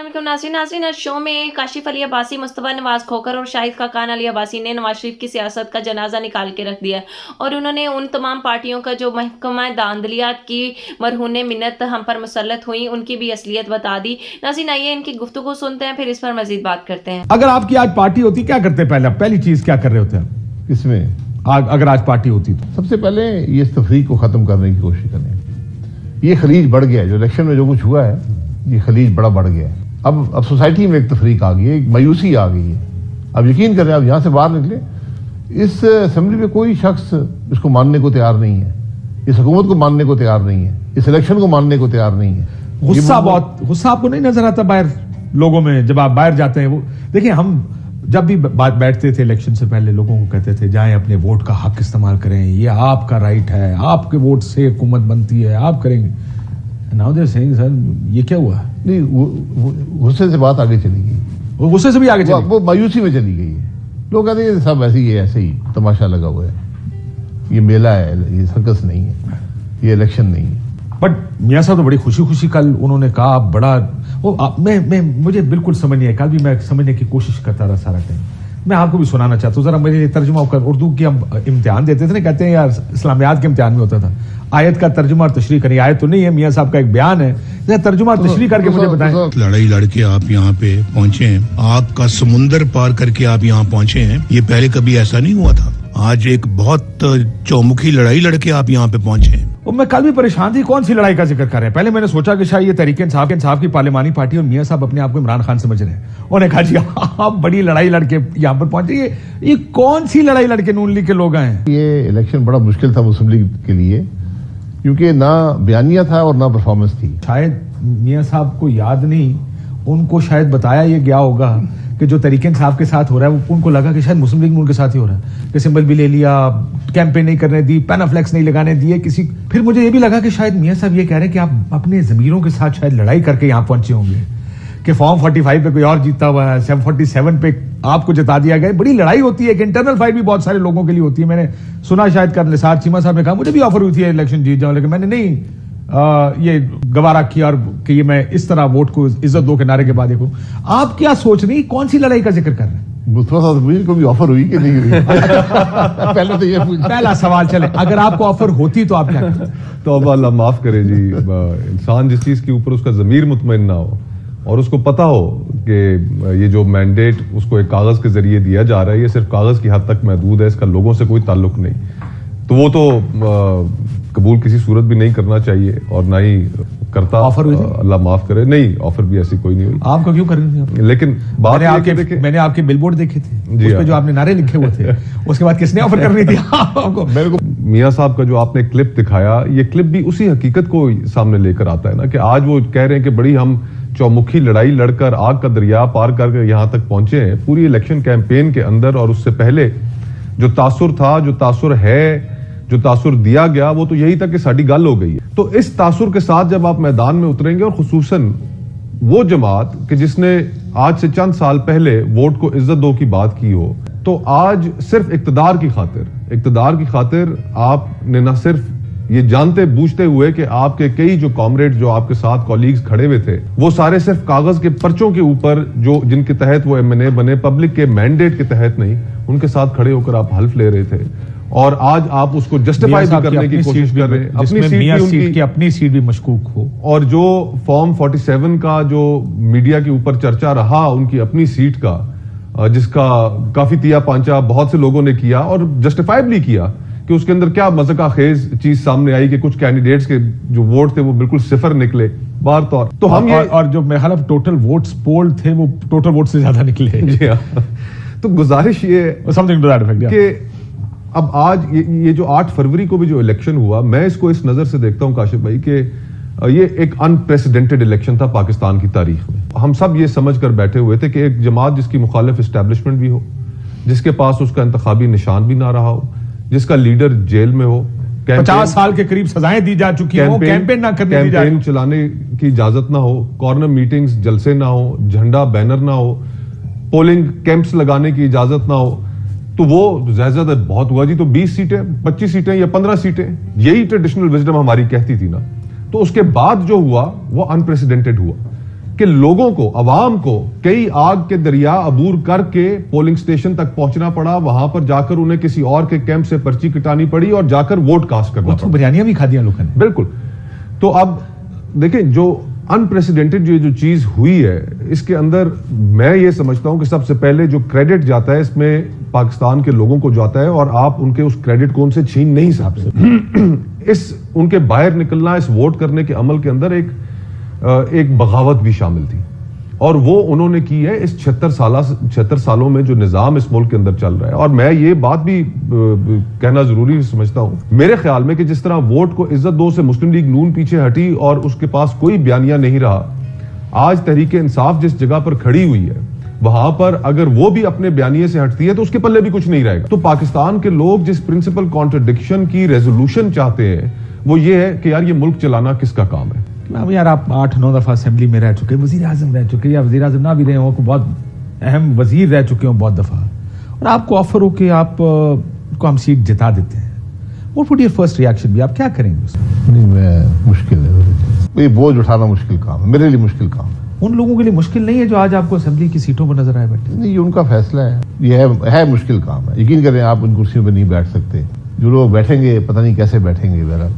नाज़रीन शो में काशिफ अली अब्बासी, मुस्तफ़ा नवाज खोखर और शाहिद खाकान अली अब्बासी ने नवाज शरीफ की सियासत का जनाजा निकाल के रख दिया और उन्होंने उन तमाम पार्टियों का जो महकमा दांदलिया की मरहून मिन्नत हम पर मुसल्लत हुई उनकी भी असलियत बता दी। नाज़रीन आइए इनकी गुफ्तगू सुनते हैं, फिर इस पर मजीद बात करते हैं। अगर आपकी आज पार्टी होती क्या करते? पहली चीज क्या कर रहे होते हैं इसमें? अगर आज पार्टी होती तो सबसे पहले ये तफरीक को खत्म करने की कोशिश करें। ये खलीज बढ़ गया है, जो इलेक्शन में जो कुछ हुआ है ये खलीज बड़ा बढ़ गया है। अब सोसाइटी में एक तफरीक आ गई है, एक मायूसी आ गई है। अब यकीन करें, आप यहाँ से बाहर निकले, इस असेंबली में कोई शख्स इसको मानने को तैयार नहीं है, इस हुकूमत को मानने को तैयार नहीं है, इस इलेक्शन को मानने को तैयार नहीं है। गुस्सा आपको नहीं नजर आता बाहर लोगों में जब आप बाहर जाते हैं? वो देखिए, हम जब भी बैठते थे इलेक्शन से पहले लोगों को कहते थे जाएं अपने वोट का हक इस्तेमाल करें, ये आपका राइट है, आपके वोट से हुकूमत बनती है, आप करेंगे। नाउ दे सेइंग सर ये क्या हुआ? नहीं, गुस्से से बात आगे चली गई, वो गुस्से से भी आगे चली, वो मायूसी में चली गई है। लोग कहते हैं सब ऐसे ही तमाशा लगा हुआ है, ये मेला है, ये सर्कस नहीं है, ये इलेक्शन नहीं है। बट मियां साहब तो बड़ी खुशी कल उन्होंने कहा बड़ा मुझे बिल्कुल समझ नहीं आया। कल भी मैं समझने की कोशिश करता रहा सारा टाइम। मैं आपको भी सुनाना चाहता हूँ, जरा मेरे तर्जुमा कर। उर्दू की हम इम्तिहान देते थे ना, कहते हैं यार इस्लामियात के इम्तिहान में होता था आयत का तर्जुमा और तशरीह करें। आयत तो नहीं है, मियां साहब का एक बयान है, तर्जुमा और तशरीह करके मुझे बताएं। लड़ाई लड़के आप यहाँ पे पहुंचे हैं, आग का समुंदर पार करके आप यहाँ पहुंचे हैं, ये पहले कभी ऐसा नहीं हुआ था। आज एक बहुत चौमुखी लड़ाई लड़के आप यहाँ पे पहुंचे हैं। मैं कल भी परेशान थी, कौन सी लड़ाई का जिक्र कर रहे हैं। पहले मैंने सोचा कि शायद ये तहरीक इंसाफ की पार्लिमानी पार्टी और मियां साहब अपने आप को इमरान खान समझ रहे हैं। उन्होंने कहा जी आप बड़ी लड़ाई लड़के यहाँ पर पहुंचे। ये कौन सी लड़ाई लड़के नून लीग के लोग आए? ये इलेक्शन बड़ा मुश्किल था मुस्लिम लीग के लिए, क्योंकि ना बयानिया था और ना परफॉर्मेंस थी। शायद मियां साहब को याद नहीं, उनको शायद बताया ये गया होगा कि जो तरीके इंसाफ के साथ हो रहा है, वो उनको लगा कि शायद मुस्लिम लीग में उनके साथ ही हो रहा है, कि सिंबल भी ले लिया, कैंपेन नहीं करने दी, पैनाफ्लेक्स नहीं लगाने दिए किसी। फिर मुझे ये भी लगा कि शायद मियां साहब ये कह रहे हैं कि आप अपने ज़मीरों के साथ शायद लड़ाई करके यहाँ पहुंचे होंगे, कि फॉर्म 45 पे कोई और जीता हुआ है, 47 पे आपको जिता दिया गया। बड़ी लड़ाई होती है, एक इंटरनल फाइट भी बहुत सारे लोगों के लिए होती है। मैंने सुना शायद कर निसार चीमा साहब ने कहा मुझे भी ऑफर हुई थी इलेक्शन जीत जाऊं, लेकिन मैंने नहीं ये गवारा किया और कि ये मैं इस तरह वोट को इज्जत दो के नारे के बाद देखो। आप क्या सोच रही, कौन सी लड़ाई का जिक्र कर रहे हैं? मुस्तफा साहब को भी ऑफर हुई कि नहीं हुई? पहले तो ये पहला सवाल चले, अगर आपको ऑफर होती तो आप क्या करते? तो अब अल्लाह माफ करे जी, इंसान जिस चीज के ऊपर उसका ज़मीर मुतमईन ना हो और उसको पता हो कि ये जो मैंडेट उसको एक कागज के जरिए दिया जा रहा है, ये सिर्फ कागज की हद तक महदूद है, इसका लोगों से कोई ताल्लुक नहीं, तो वो तो कबूल किसी सूरत भी नहीं करना चाहिए और ना ही करता। ऑफर हुई थी? अल्लाह माफ करे, नहीं ऑफर भी ऐसी कोई नहीं हुई। आपको क्यों करनी थी? लेकिन मैंने आपके बिलबोर्ड देखे थे, उस पे जो आपने नारे लिखे हुए थे, उसके बाद किसने ऑफर करनी थी आपको? मेरे को मियां साहब का जो आपने क्लिप दिखाया, ये क्लिप भी उसी हकीकत को सामने लेकर आता है ना, कि आज वो कह रहे हैं कि बड़ी हम चौमुखी लड़ाई लड़कर आग का दरिया पार करके यहाँ तक पहुंचे हैं। पूरी इलेक्शन कैंपेन के अंदर और उससे पहले जो तासुर था, जो तासुर है, जो तासुर दिया गया, वो तो यही था कि साड़ी गल हो गई है। तो इस तासुर के साथ जब आप मैदान में उतरेंगे, और खुसूसन वो जमात कि जिसने आज से चंद साल पहले वोट को इज्जत दो की बात की हो, तो आज सिर्फ इक्तदार की खातिर आपने न सिर्फ ये जानते बूझते हुए कि आपके कई जो कॉमरेड जो आपके साथ कॉलीग्स खड़े हुए थे, वो सारे सिर्फ कागज के पर्चों के ऊपर जो जिनके तहत वो MNA बने, पब्लिक के मैंडेट के तहत नहीं, उनके साथ खड़े होकर आप हल्फ ले रहे थे। और आज आप उसको जस्टिफाई भी करने की कोशिश कर रहे हैं, अपनी सीट भी मशकूक हो। और जो फॉर्म 47 का जो मीडिया के ऊपर चर्चा रहा उनकी अपनी सीट का, जिसका काफी तिया पांचा बहुत से लोगों ने किया और जस्टिफाइबली किया, कि उसके अंदर क्या मज़ाक़ खेज चीज सामने आई कि कुछ कैंडिडेट्स के जो वोट थे वो बिल्कुल सिफर निकले बार तौर। तो हम और जो मेरे ख्याल टोटल वोट्स पोल थे वो टोटल वोट से ज्यादा निकले। जी हाँ। तो गुजारिश ये समथिंग टू दैट इफेक्ट कि अब आज ये जो 8 फरवरी को भी जो इलेक्शन हुआ, मैं इसको इस नजर से देखता हूं काशिफ भाई कि ये एक अनप्रेसिडेंटेड इलेक्शन था पाकिस्तान की तारीख में। हम सब ये समझ कर बैठे हुए थे कि एक जमात जिसकी मुखालिफ एस्टेब्लिशमेंट भी हो, जिसके पास उसका इंतखाबी निशान भी ना रहा हो, जिसका लीडर जेल में हो, 50 साल के करीब सजाएं दी जा चुकी हो, कैंपेन ना करने दी जाए, कैंपेन चलाने की इजाजत ना हो, कॉर्नर मीटिंग्स जलसे ना हो, झंडा बैनर ना हो, पोलिंग कैंप्स लगाने की इजाजत ना हो, तो वो ज्यादा बहुत हुआ जी। तो 20 सीटें, 25 सीटें या 15 सीटें, यही ट्रेडिशनल विजडम हमारी कहती थी ना। तो उसके बाद जो हुआ वो अनप्रेसिडेंटेड हुआ کہ لوگوں کو, عوام کو کئی آگ کے دریا عبور کر کے پولنگ سٹیشن تک پہنچنا پڑا, وہاں پر جا کر انہیں کسی اور کے کیمپ سے پرچی کٹانی پڑی اور جا کر ووٹ کاسٹ کرنا پڑا. بریانیاں بھی کھا دیا لوگوں نے. بالکل. تو اب دیکھیں جو انپریسیڈنٹڈ جو چیز ہوئی ہے, اس کے اندر میں یہ سمجھتا ہوں کہ سب سے پہلے جو کریڈٹ جاتا ہے اس میں پاکستان کے لوگوں کو جاتا ہے, اور آپ ان کے اس کریڈٹ کو ان سے چھین نہیں سکتے. اس ان کے باہر نکلنا, اس ووٹ کرنے کے عمل کے اندر ایک بغاوت بھی شامل تھی, اور وہ انہوں نے کی ہے اس 76 سالوں میں جو نظام اس ملک کے اندر چل رہا ہے. اور میں یہ بات بھی کہنا ضروری سمجھتا ہوں, میرے خیال میں کہ جس طرح ووٹ کو عزت دو سے مسلم لیگ نون پیچھے ہٹی اور اس کے پاس کوئی بیانیہ نہیں رہا, آج تحریک انصاف جس جگہ پر کھڑی ہوئی ہے وہاں پر اگر وہ بھی اپنے بیانیے سے ہٹتی ہے تو اس کے پلے بھی کچھ نہیں رہے گا. تو پاکستان کے لوگ جس پرنسپل کانٹرڈکشن کی ریزولوشن چاہتے ہیں وہ یہ ہے کہ یار یہ ملک چلانا کس کا کام ہے. اب یار آپ 8-9 دفعہ اسمبلی میں رہ چکے, وزیر اعظم رہ چکے, یا وزیر اعظم نہ بھی رہے ہوں, کو بہت اہم وزیر رہ چکے ہوں بہت دفعہ, اور آپ کو آفر ہو کہ آپ کو ہم سیٹ جتا دیتے ہیں, what would your first reaction بھی, آپ کیا کریں گے؟ نہیں, میں مشکل ہے, یہ بوجھ اٹھانا مشکل کام ہے, میرے لیے مشکل کام ہے. ان لوگوں کے لیے مشکل نہیں ہے جو آج آپ کو اسمبلی کی سیٹوں پر نظر آئے بیٹھے. نہیں, یہ ان کا فیصلہ ہے, یہ ہے مشکل کام ہے. یقین کریں آپ ان کرسیوں پہ نہیں بیٹھ سکتے, جو لوگ بیٹھیں گے پتہ نہیں کیسے بیٹھیں گے. بہرحال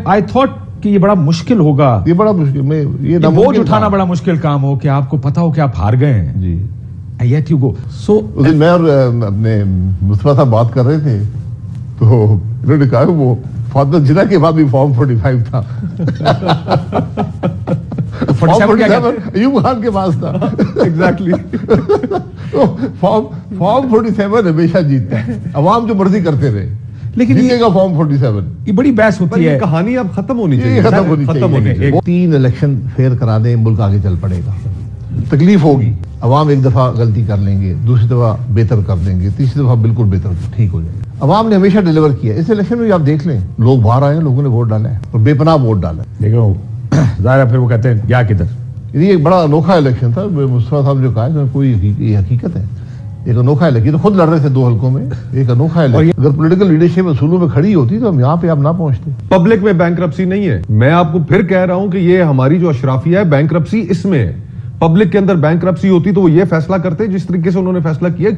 I thought کہ یہ بڑا مشکل ہوگا, یہ بڑا مشکل, میں یہ بوجھ اٹھانا بڑا مشکل کام ہو کہ آپ کو پتا ہو کہ آپ ہار گئے ہیں. جی, yet you go. So اس دن میں اور اپنے مصطفیٰ صاحب بات کر رہے تھے تو انہوں نے کہا وہ فاطمہ جناح کے بعد بھی فارم 45 تھا. فارم 47 ایوب خان کے پاس تھا. ایگزیکٹلی. فارم 47 ہمیشہ جیتتا ہے, عوام جو مرضی کرتے رہے, لیکن جیتے گا فارم 47. یہ بڑی بحث ہوتی ہے, کہانی اب ختم ہونی یہ چاہیے, ختم ہونی چاہیے. 3 الیکشن فیئر کرا دیں, ملک آگے چل پڑے گا. تکلیف ہوگی, عوام ایک دفعہ غلطی کر لیں گے, دوسری دفعہ بہتر کر دیں گے, تیسری دفعہ بالکل بہتر ٹھیک ہو جائے گا. عوام نے ہمیشہ ڈیلیور کیا. اس الیکشن میں آپ دیکھ لیں, لوگ باہر آئے ہیں, لوگوں نے ووٹ ڈالا ہے اور بے پناہ ووٹ ڈالا ہے. دیکھو ظاہر ہے پھر وہ کہتے ہیں کیا کدھر. یہ ایک بڑا انوکھا الیکشن تھا. مصطفیٰ صاحب جو کہا ہے کوئی یہ حقیقت ہے, ایک انوکھا الیکشن. تو خود لڑ رہے تھے 2 حلقوں میں, ایک انوکھا الیکشن. اگر پولیٹیکل لیڈرشپ اصولوں میں کھڑی ہوتی تو ہم یہاں پہ اب نہ پہنچتے. پبلک میں بینکرپسی نہیں ہے. میں آپ کو پھر کہہ رہا ہوں کہ یہ ہماری جو اشرافیہ ہے, بینکرپسی اس میں ہے. پبلک کے اندر بینکرپسی ہوتی تو وہ یہ فیصلہ کرتے جس طریقے سے انہوں نے فیصلہ کیا.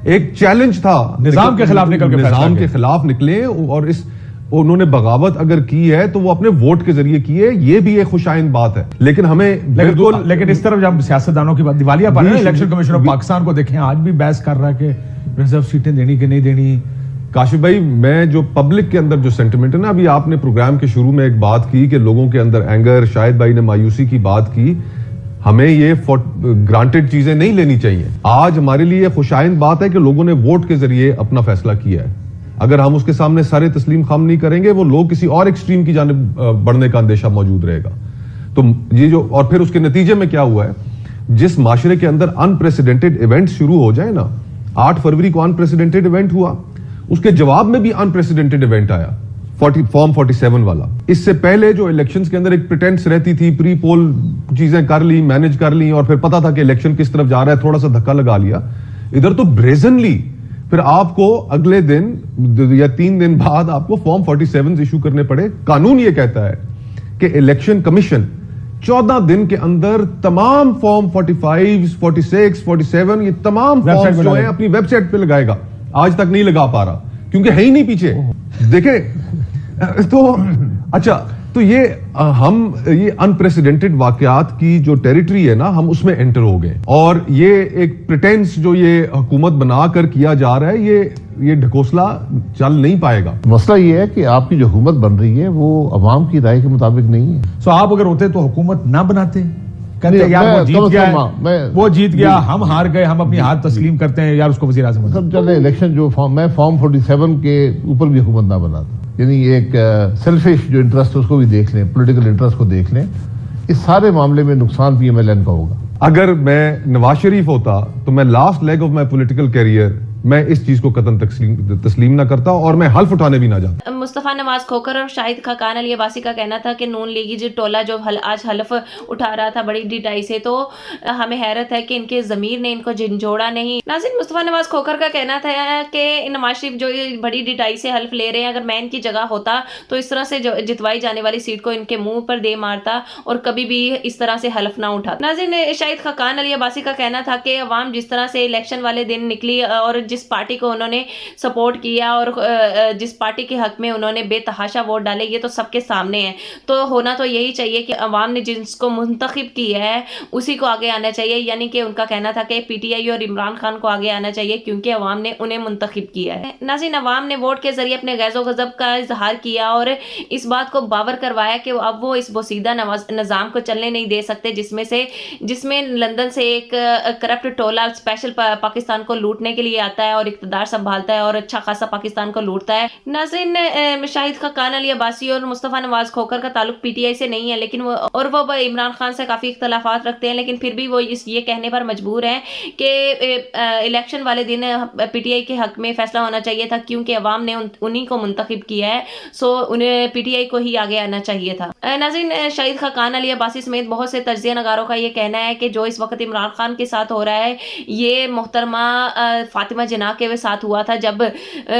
ایک چیلنج تھا, نظام کے خلاف نکل کے نظام کے خلاف نکلے, اور انہوں نے بغاوت اگر کی ہے تو وہ اپنے ووٹ کے ذریعے کی ہے. یہ بھی ایک خوشائند بات ہے. لیکن ہمیں لیکن اس طرف جب سیاستدانوں کی بات دیوالیہ پا رہے ہیں, الیکشن کمیشن آف پاکستان کو دیکھیں آج بھی بحث کر رہا ہے کہ ریزرو سیٹیں دینی کہ نہیں دینی. کاشف بھائی, میں جو پبلک کے اندر جو سینٹیمنٹ ہے نا, ابھی آپ نے پروگرام کے شروع میں ایک بات کی کہ لوگوں کے اندر اینگر, شاہد بھائی نے مایوسی کی بات کی. ہمیں یہ گرانٹڈ چیزیں نہیں لینی چاہیے. آج ہمارے لیے خوشائند بات ہے کہ لوگوں نے ووٹ کے ذریعے اپنا فیصلہ کیا ہے. اگر ہم اس کے سامنے سارے تسلیم خام نہیں کریں گے, وہ لوگ کسی اور ایکسٹریم کی جانب بڑھنے کا اندیشہ موجود رہے گا. تو یہ جو, اور پھر اس کے نتیجے میں کیا ہوا ہے, جس معاشرے کے اندر انپریسیڈنٹڈ ایونٹ شروع ہو جائے نا, 8 فروری کو انپریسیڈنٹڈ ایونٹ ہوا, اس کے جواب میں بھی انپریسیڈنٹڈ ایونٹ آیا, فارم 47 والا. اس سے پہلے جو الیکشنز کے اندر ایک پریٹینس رہتی تھی, پری پول چیزیں کر لی, مینج کر لی, اور پھر پتا تھا کہ الیکشن کس طرف جا رہا ہے, تھوڑا سا دھکا لگا لیا. ادھر تو بریزنلی پھر آپ کو اگلے دن یا 3 دن بعد آپ کو فارم 47 ایشو کرنے پڑے. قانون یہ کہتا ہے کہ الیکشن کمیشن 14 دن کے اندر تمام فارم 45, 46, 47 یہ تمام فارمز جو ہیں اپنی ویب سائٹ پہ لگائے گا. آج تک نہیں لگا پا رہا کیونکہ ہے ہی نہیں پیچھے. دیکھیں تو اچھا, تو یہ ہم یہ انپریسیڈنٹڈ واقعات کی جو ٹیریٹری ہے نا, ہم اس میں انٹر ہو گئے. اور یہ ایک پریٹینس جو یہ حکومت بنا کر کیا جا رہا ہے, یہ ڈھکوسلا چل نہیں پائے گا. مسئلہ یہ ہے کہ آپ کی جو حکومت بن رہی ہے وہ عوام کی رائے کے مطابق نہیں ہے. سو آپ اگر ہوتے تو حکومت نہ بناتے, کہتے یار وہ جیت گیا, وہ جیت گیا, ہم ہار گئے, ہم اپنی ہار تسلیم کرتے ہیں, یار اس کو وزیر اعظم سب چلے الیکشن جو میں فارم 47 کے اوپر بھی حکومت نہ بناتا. یعنی ایک سیلفش جو انٹرسٹ ہے اس کو بھی دیکھ لیں, پولیٹیکل انٹرسٹ کو دیکھ لیں. اس سارے معاملے میں نقصان پی ایم ایل این کا ہوگا. اگر میں نواز شریف ہوتا تو میں last leg of my political career میں اس چیز کو قطعاً تسلیم نہ کرتا, اور میں حلف اٹھانے بھی نہ جاتا. मुस्तफ़ा नवाज खोखर और शाहिद खाकान अली अब्बासी का कहना था कि नून लीगी जो टोला जो आज हलफ उठा रहा था बड़ी ढिठाई से, तो हमें हैरत है कि इनके ज़मीर ने इनको झंझोड़ा नहीं। नाज़रीन, मुस्तफ़ा नवाज खोखर का कहना था कि नवाज शरीफ जो बड़ी ढिठाई से हल्फ ले रहे हैं, अगर मैं इनकी जगह होता तो इस तरह से जितवाई जाने वाली सीट को इनके मुंह पर दे मारता और कभी भी इस तरह से हल्फ ना उठाता। नाज़रीन, शाहिद खाकान अली अब्बासी का कहना था कि अवाम जिस तरह से इलेक्शन वाले दिन निकली और जिस पार्टी को उन्होंने सपोर्ट किया और जिस पार्टी के हक में उन्होंने बेतहाशा वोट डाले, ये तो सबके सामने है। तो होना तो यही चाहिए कि अवाम ने जिसको मुंतखब किया है उसी को आगे आना चाहिए, यानी कि उनका कहना था कि पीटीआई और इमरान खान को आगे आना चाहिए क्योंकि अवाम ने उन्हें मुंतखब किया है। नाज़रीन, अवाम ने वोट के जरिए अपने गैज़ो गज़ब का इजहार किया और इस बात को बावर करवाया कि अब वो इस बोसीदा निज़ाम को चलने नहीं दे सकते जिसमें लंदन से एक करप्ट टोला स्पेशल पाकिस्तान को लूटने के लिए आता है और इक़्तिदार संभालता है और अच्छा खासा पाकिस्तान को लूटता है। नाज़रीन, शाहिद खाकान अली अब्बासी और मुस्तफ़ा नवाज खोखर का ताल्लुक पीटीआई से नहीं है, लेकिन वो इमरान खान से काफ़ी इख्तलाफात रखते हैं, लेकिन फिर भी वो ये कहने पर मजबूर हैं कि इलेक्शन वाले दिन पीटीआई के हक में फैसला होना चाहिए था क्योंकि अवाम ने उन्हीं को मुंतखब किया है, सो उन्हें पीटीआई को ही आगे आना चाहिए था। नाज़रीन, शाहिद खाकान अली अब्बासी समेत बहुत से तज्ज़िया नगारों का ये कहना है कि जो इस वक्त इमरान खान के साथ हो रहा है ये मोहतरमा फातिमा जिन्ना के साथ हुआ था, जब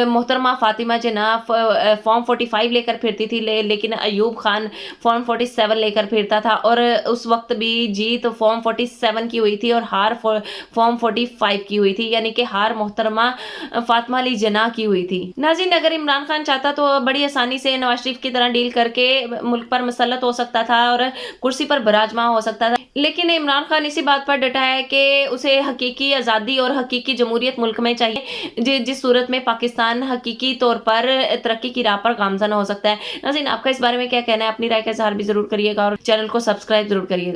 मोहतरमा फातिमा जिन्ना फॉर्म 45 लेकर फिरती थी, लेकिन अयूब खान फॉर्म 47 लेकर फिरता था और उस वक्त भी जीत फॉर्म 47 की हुई थी और हार फॉर्म 45 की हुई थी, यानी कि हार मोहतरमा फातिमा अली जिन्ना की हुई थी। नाज़रीन, अगर इमरान खान चाहता तो बड़ी आसानी से नवाज शरीफ की तरह डील करके मुल्क पर मुसल्लत हो सकता था और कुर्सी पर विराजमान हो सकता था, लेकिन इमरान खान इसी बात पर डटा है कि उसे हकीकी आज़ादी और हकीकी जमहूरियत मुल्क में चाहिए, जिस सूरत में पाकिस्तान हकीकी तौर पर तरक्की की राह पर गामज़न हो सकता है। नाज़रीन, आपका इस बारे में क्या कहना है? अपनी राय का इज़हार भी ज़रूर करिएगा और चैनल को सब्सक्राइब ज़रूर करिएगा।